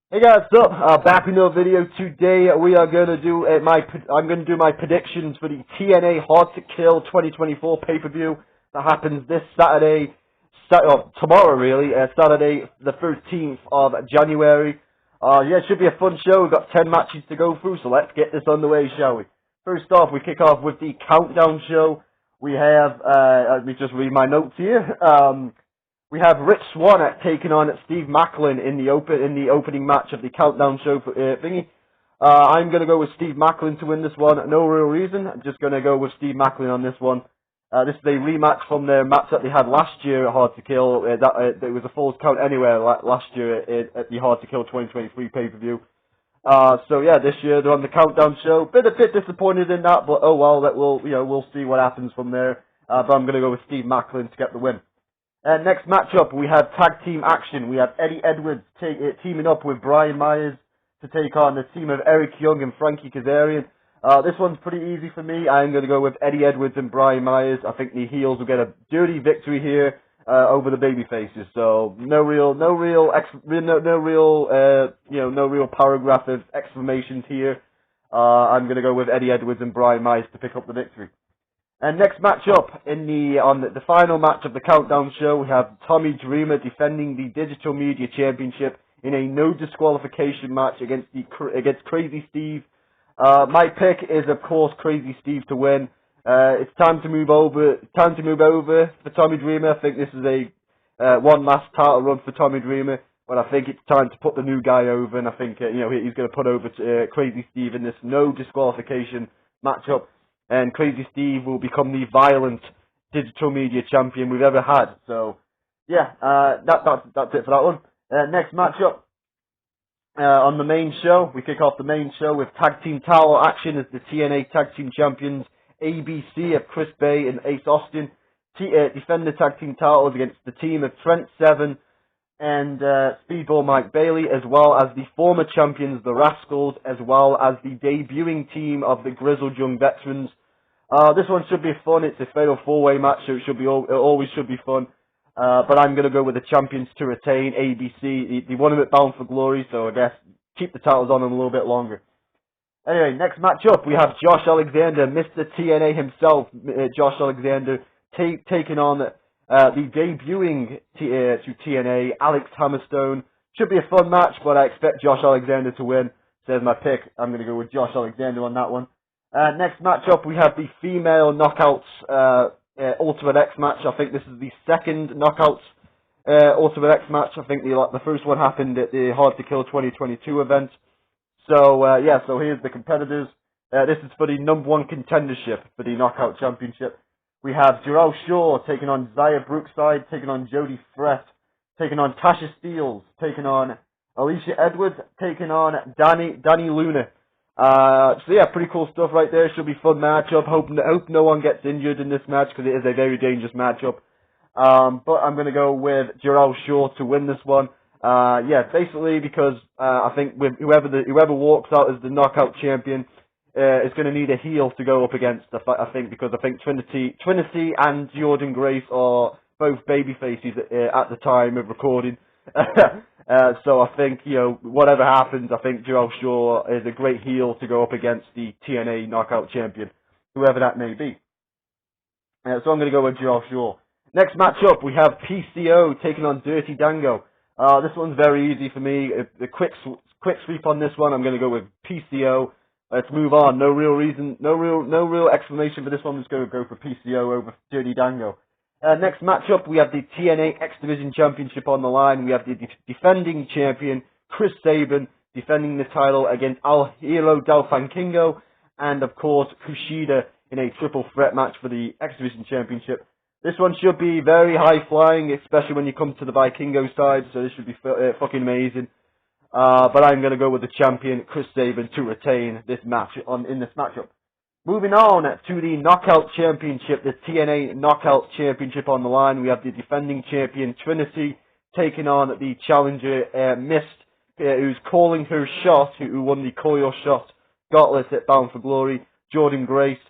Hey guys, what's up? Back with another video. Today we are going to do I'm going to do my predictions for the TNA Hard to Kill 2024 pay-per-view that happens this Saturday, tomorrow really, Saturday the 13th of January. Yeah, it should be a fun show. We've got 10 matches to go through, so let's get this underway, shall we? First off, we kick off with the countdown show. We have, let me just read my notes here. We have Rich Swann taking on Steve Maclin in the opening match of the countdown show for thingy. I'm going to go with Steve Maclin to win this one. No real reason. I'm just going to go with Steve Maclin on this one. This is a rematch from the match that they had last year at Hard to Kill. It was a Falls Count Anywhere last year at the Hard to Kill 2023 pay-per-view. So yeah, this year they're on the countdown show. Bit disappointed in that, but oh well. We'll see what happens from there. But I'm going to go with Steve Maclin to get the win. Next matchup, we have tag team action. We have Eddie Edwards teaming up with Brian Myers to take on the team of Eric Young and Frankie Kazarian. This one's pretty easy for me. I'm going to go with Eddie Edwards and Brian Myers. I think the heels will get a dirty victory here over the baby faces. So no real paragraph of exclamations here. I'm going to go with Eddie Edwards and Brian Myers to pick up the victory. And next matchup on the final match of the countdown show, we have Tommy Dreamer defending the Digital Media Championship in a no disqualification match against Crazy Steve. My pick is of course Crazy Steve to win. It's time to move over. For Tommy Dreamer. I think this is a one last title run for Tommy Dreamer, but I think it's time to put the new guy over, and I think he's going to put over Crazy Steve in this no disqualification matchup. And Crazy Steve will become the violent digital media champion we've ever had. So, yeah, that's it for that one. Next matchup on the main show, we kick off the main show with tag team title action as the TNA Tag Team Champions ABC of Chris Bay and Ace Austin defend the tag team titles against the team of Trent, Sabin, and Speedball Mike Bailey, as well as the former champions, the Rascals, as well as the debuting team of the Grizzled Young Veterans. This one should be fun. It's a fatal four-way match, so it always should be fun. But I'm going to go with the champions to retain, ABC. They won them at Bound for Glory, so I guess keep the titles on them a little bit longer. Anyway, next matchup, we have Josh Alexander, Mr. TNA himself, Josh Alexander, taking on the debuting to TNA, Alex Hammerstone. Should be a fun match, but I expect Josh Alexander to win. So there's my pick. I'm going to go with Josh Alexander on that one. Next matchup, we have the female Knockouts Ultimate X match. I think this is the second Knockouts Ultimate X match. I think the first one happened at the Hard to Kill 2022 event. So so here's the competitors. This is for the #1 contendership for the Knockout Championship. We have Jarrell Shaw taking on Zaya Brookside, taking on Jody Fret, taking on Tasha Steelz, taking on Alisha Edwards, taking on Dani Luna. So yeah, pretty cool stuff right there. Should be a fun matchup. Hope no one gets injured in this match because it is a very dangerous matchup. But I'm going to go with Jarrell Shaw to win this one. Basically because I think with whoever walks out as the knockout champion is going to need a heel to go up against. I think because Trinity and Jordan Grace are both baby faces at the time of recording. So I think, whatever happens, I think Jarrell Shaw is a great heel to go up against the TNA Knockout Champion, whoever that may be. So I'm going to go with Jarrell Shaw. Next matchup, we have PCO taking on Dirty Dango. This one's very easy for me. A quick sweep on this one. I'm going to go with PCO. Let's move on. No real reason, no real explanation for this one. I'm just going to go for PCO over Dirty Dango. Next matchup, we have the TNA X Division Championship on the line. We have the defending champion, Chris Sabin, defending the title against Hiro del Vikingo, and of course, Kushida in a triple threat match for the X Division Championship. This one should be very high flying, especially when you come to the Vikingo side, so this should be fucking amazing. But I'm going to go with the champion, Chris Sabin, to retain this match in this matchup. Moving on to the Knockout Championship, the TNA Knockout Championship on the line. We have the defending champion, Trinity, taking on the challenger, Mist, who's calling her shot, who won the Call Your Shot Gauntlet at Bound for Glory, Jordan Grace.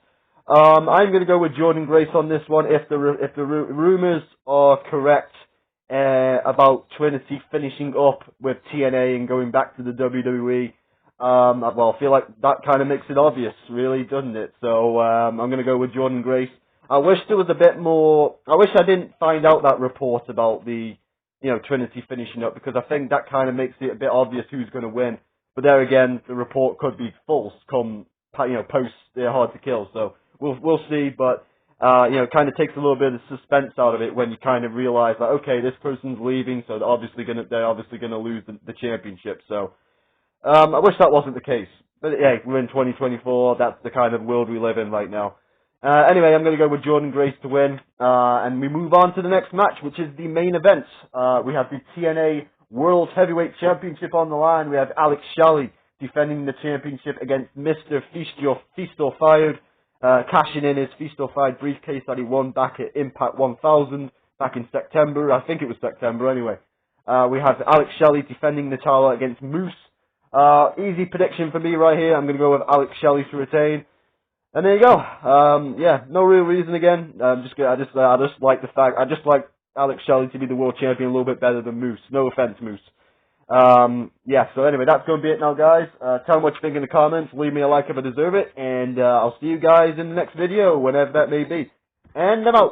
I'm going to go with Jordan Grace on this one. If the rumors are correct, about Trinity finishing up with TNA and going back to the WWE. Well, I feel like that kind of makes it obvious, really, doesn't it? So I'm going to go with Jordynne Grace. I wish there was a bit more. I wish I didn't find out that report about the, Trinity finishing up, because I think that kind of makes it a bit obvious who's going to win. But there again, the report could be false come, post Hard to Kill. So we'll see. But kind of takes a little bit of suspense out of it when you kind of realize that, okay, this person's leaving, so they're obviously gonna lose the championship. So I wish that wasn't the case. But yeah, we're in 2024. That's the kind of world we live in right now. Anyway, I'm going to go with Jordynne Grace to win. And we move on to the next match, which is the main event. We have the TNA World Heavyweight Championship on the line. We have Alex Shelley defending the championship against Mr. Feast or Fired, cashing in his Feast or Fired briefcase that he won back at Impact 1000 back in September. I think it was September anyway. We have Alex Shelley defending the title against Moose. Easy prediction for me right here. I'm going to go with Alex Shelley to retain. And there you go. Yeah, no real reason again. I just like the fact, I just like Alex Shelley to be the world champion a little bit better than Moose. No offense, Moose. Yeah, so anyway, that's going to be it now, guys. Tell me what you think in the comments. Leave me a like if I deserve it. And I'll see you guys in the next video, whenever that may be. And I'm out.